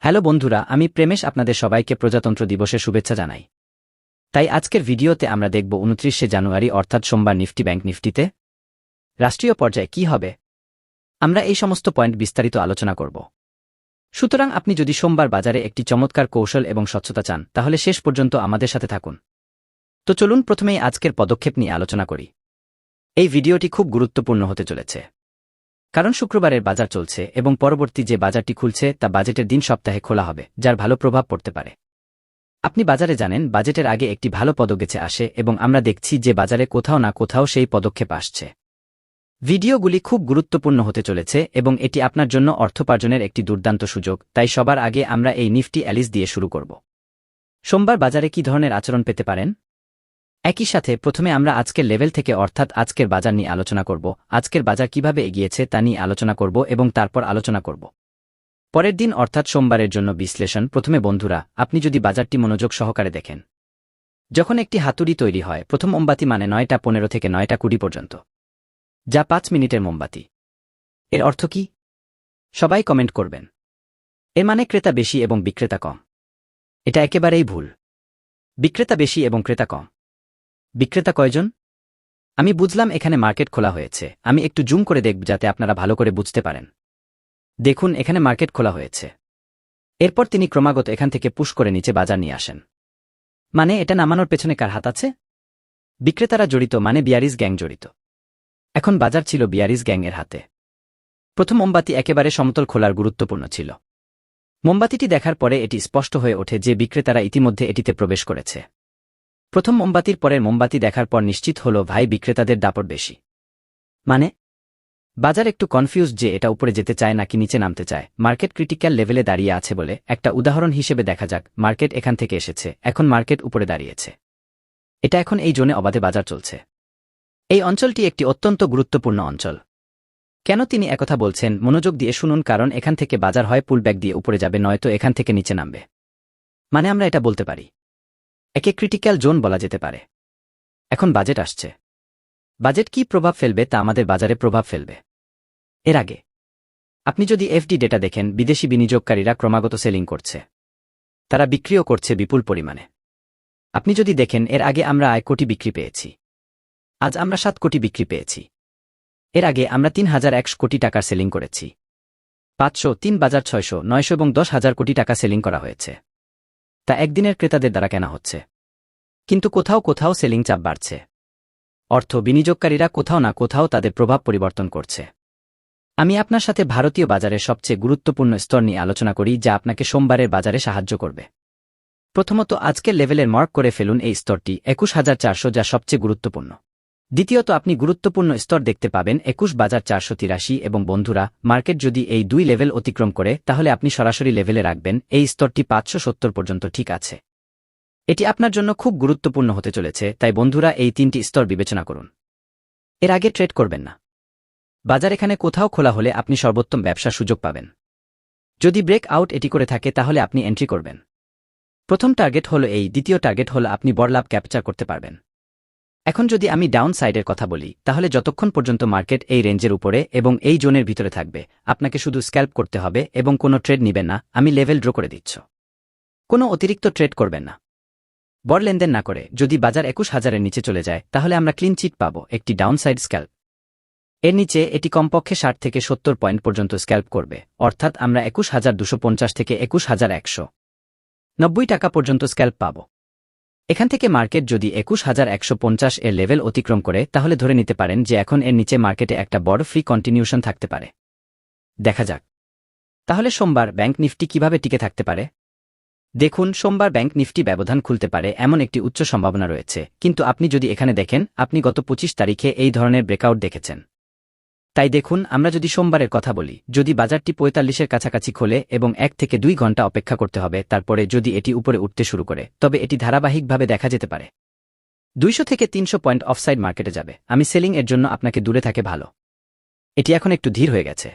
Hello বন্ধুরা, আমি প্রেমেশ আপনাদের সবাইকে প্রজাতন্ত্র দিবসের শুভেচ্ছা জানাই। তাই আজকের ভিডিওতে আমরা দেখব ২৯শে জানুয়ারি অর্থাৎ সোমবার নিফটি ব্যাংক নিফটিতে রাষ্ট্রীয় পর্যায়ে কি হবে। আমরা এই সমস্ত পয়েন্ট বিস্তারিত আলোচনা করব। সুতরাং আপনি যদি সোমবার বাজারে একটি চমৎকার কৌশল এবং স্বচ্ছতা চান তাহলে শেষ পর্যন্ত আমাদের সাথে থাকুন। তো চলুন প্রথমেই আজকের পদক্ষেপ নিয়ে আলোচনা করি। এই ভিডিওটি খুব গুরুত্বপূর্ণ হতে চলেছে, কারণ শুক্রবারের বাজার চলছে এবং পরবর্তী যে বাজারটি খুলছে তা বাজেটের দিন সপ্তাহে খোলা হবে, যার ভালো প্রভাব পড়তে পারে। আপনি বাজারে জানেন বাজেটের আগে একটি ভালো পদক্ষেপ আসে এবং আমরা দেখছি যে বাজারে কোথাও না কোথাও সেই পদক্ষেপ আসছে। ভিডিওগুলি খুব গুরুত্বপূর্ণ হতে চলেছে এবং এটি আপনার জন্য অর্থোপার্জনের একটি দুর্দান্ত সুযোগ। তাই সবার আগে আমরা এই নিফটি অ্যালিস দিয়ে শুরু করব। সোমবার বাজারে কি ধরনের আচরণ পেতে পারেন? একই সাথে প্রথমে আমরা আজকের লেভেল থেকে অর্থাৎ আজকের বাজার নিয়ে আলোচনা করব, আজকের বাজার কিভাবে এগিয়েছে তা নিয়ে আলোচনা করব এবং তারপর আলোচনা করব পরের দিন অর্থাৎ সোমবারের জন্য বিশ্লেষণ। প্রথমে বন্ধুরা, আপনি যদি বাজারটি মনোযোগ সহকারে দেখেন, যখন একটি হাতুড়ি তৈরি হয় প্রথম মোমবাতি মানে ৯টা ১৫ থেকে ৯টা ২০ পর্যন্ত, যা ৫ মিনিটের মোমবাতি। এর অর্থ কি? সবাই কমেন্ট করবেন। এর মানে ক্রেতা বেশি এবং বিক্রেতা কম। এটা একেবারেই ভুল। বিক্রেতা বেশি এবং ক্রেতা কম। বিক্রেতা কয়জন? আমি বুঝলাম এখানে মার্কেট খোলা হয়েছে। আমি একটু জুম করে দেখব যাতে আপনারা ভালো করে বুঝতে পারেন। দেখুন, এখানে মার্কেট খোলা হয়েছে। এরপর তিনি ক্রমাগত এখান থেকে পুশ করে নিচে বাজার নিয়ে আসেন। মানে এটা নামানোর পেছনে কার হাত আছে? বিক্রেতারা জড়িত, মানে বিয়ারিজ গ্যাং জড়িত। এখন বাজার ছিল বিয়ারিজ গ্যাংয়ের হাতে। প্রথম মোমবাতি একেবারে সমতল খোলার গুরুত্বপূর্ণ ছিল। মোমবাতিটি দেখার পরে এটি স্পষ্ট হয়ে ওঠে যে বিক্রেতারা ইতিমধ্যে এটিতে প্রবেশ করেছে। প্রথম মোমবাতির পরের মোমবাতি দেখার পর নিশ্চিত হল ভাই বিক্রেতাদের দাপট বেশি। মানে বাজার একটু কনফিউজ যে এটা উপরে যেতে চায় নাকি নিচে নামতে চায়। মার্কেট ক্রিটিক্যাল লেভেলে দাঁড়িয়ে আছে বলে একটা উদাহরণ হিসেবে দেখা যাক। মার্কেট এখান থেকে এসেছে, এখন মার্কেট উপরে দাঁড়িয়েছে। এটা এখন এই জোনে অবাধে বাজার চলছে। এই অঞ্চলটি একটি অত্যন্ত গুরুত্বপূর্ণ অঞ্চল। কেন তিনি একথা বলছেন মনোযোগ দিয়ে শুনুন, কারণ এখান থেকে বাজার হয় পুলব্যাক দিয়ে উপরে যাবে, নয়তো এখান থেকে নিচে নামবে। মানে আমরা এটা বলতে পারি একে ক্রিটিক্যাল জোন বলা যেতে পারে। এখন বাজেট আসছে। বাজেট কি প্রভাব ফেলবে তা আমাদের বাজারে প্রভাব ফেলবে। এর আগে আপনি যদি এফডি ডেটা দেখেন, বিদেশি বিনিয়োগকারীরা ক্রমাগত সেলিং করছে, তারা বিক্রিও করছে বিপুল পরিমাণে। আপনি যদি দেখেন এর আগে আমরা ১ কোটি বিক্রি পেয়েছি, আজ আমরা ৭ কোটি বিক্রি পেয়েছি। এর আগে আমরা ৩,১০০ কোটি টাকার সেলিং করেছি। ৫০০, ৩,০০০, ৬০০, ৯০০ এবং ১০,০০০ কোটি টাকা সেলিং করা হয়েছে। তা একদিনের ক্রেতাদের দ্বারা কেনা হচ্ছে। কিন্তু কোথাও কোথাও সেলিং চাপ বাড়ছে। অর্থ বিনিয়োগকারীরা কোথাও না কোথাও তাদের প্রভাব পরিবর্তন করছে। আমি আপনার সাথে ভারতীয় বাজারের সবচেয়ে গুরুত্বপূর্ণ স্তর নিয়ে আলোচনা করি যা আপনাকে সোমবারের বাজারে সাহায্য করবে। প্রথমত আজকের লেভেলের মার্ক করে ফেলুন এই স্তরটি ২১,৪০০, যা সবচেয়ে গুরুত্বপূর্ণ। দ্বিতীয়ত আপনি গুরুত্বপূর্ণ স্তর দেখতে পাবেন ২১,৪৮৩ এবং বন্ধুরা, মার্কেট যদি এই দুই লেভেল অতিক্রম করে তাহলে আপনি সরাসরি লেভেলে রাখবেন এই স্তরটি ৫৭০ পর্যন্ত। ঠিক আছে, এটি আপনার জন্য খুব গুরুত্বপূর্ণ হতে চলেছে। তাই বন্ধুরা, এই ৩টি স্তর বিবেচনা করুন। এর আগে ট্রেড করবেন না। বাজার এখানে কোথাও খোলা হলে আপনি সর্বোত্তম ব্যবসার সুযোগ পাবেন। যদি ব্রেক আউট এটি করে থাকে তাহলে আপনি এন্ট্রি করবেন। প্রথম টার্গেট হলো এই, দ্বিতীয় টার্গেট হলো আপনি বড় লাভ ক্যাপচার করতে পারবেন। এখন যদি আমি ডাউন সাইডের কথা বলি, তাহলে যতক্ষণ পর্যন্ত মার্কেট এই রেঞ্জের উপরে এবং এই জোনের ভিতরে থাকবে আপনাকে শুধু স্ক্যাল্প করতে হবে এবং কোনো ট্রেড নিবেন না। আমি লেভেল ড্র করে দিচ্ছ। কোনো অতিরিক্ত ট্রেড করবেন না। বড় লেনদেন না করে যদি বাজার ২১,০০০-এর নিচে চলে যায় তাহলে আমরা ক্লিন চিট পাব, একটি ডাউনসাইড স্ক্যাল্প। এর নিচে এটি কমপক্ষে ৬০ থেকে ৭০ পয়েন্ট পর্যন্ত স্ক্যাল্প করবে, অর্থাৎ আমরা ২১,২৫০ থেকে ২১,১৯০ টাকা পর্যন্ত স্ক্যাল্প পাব। এখান থেকে মার্কেট যদি ২১,১৫০ এর লেভেল অতিক্রম করে তাহলে ধরে নিতে পারেন যে এখন এর নিচে মার্কেটে একটা বড় ফ্রি কন্টিনিউশন থাকতে পারে। দেখা যাক তাহলে সোমবার ব্যাংক নিফটি কিভাবে টিকে থাকতে পারে। দেখুন, সোমবার ব্যাংক নিফটি ব্যবধান খুলতে পারে এমন একটি উচ্চ সম্ভাবনা রয়েছে, কিন্তু আপনি যদি এখানে দেখেন আপনি গত ২৫ তারিখে এই ধরনের ব্রেকআউট দেখেছেন। তাই দেখুন, আমরা যদি সোমবারের কথা বলি, যদি বাজারটি ৪৫-এর কাছাকাছি খোলে এবং ১ থেকে ২ ঘন্টা অপেক্ষা করতে হবে, তারপরে যদি এটি উপরে উঠতে শুরু করে তবে এটি ধারাবাহিকভাবে দেখা যেতে পারে ২০০ থেকে ৩০০ পয়েন্ট অফসাইড মার্কেটে যাবে। আমি সেলিং এর জন্য আপনাকে দূরে থাকে ভালো। এটি এখন একটু ধীর হয়ে গেছে।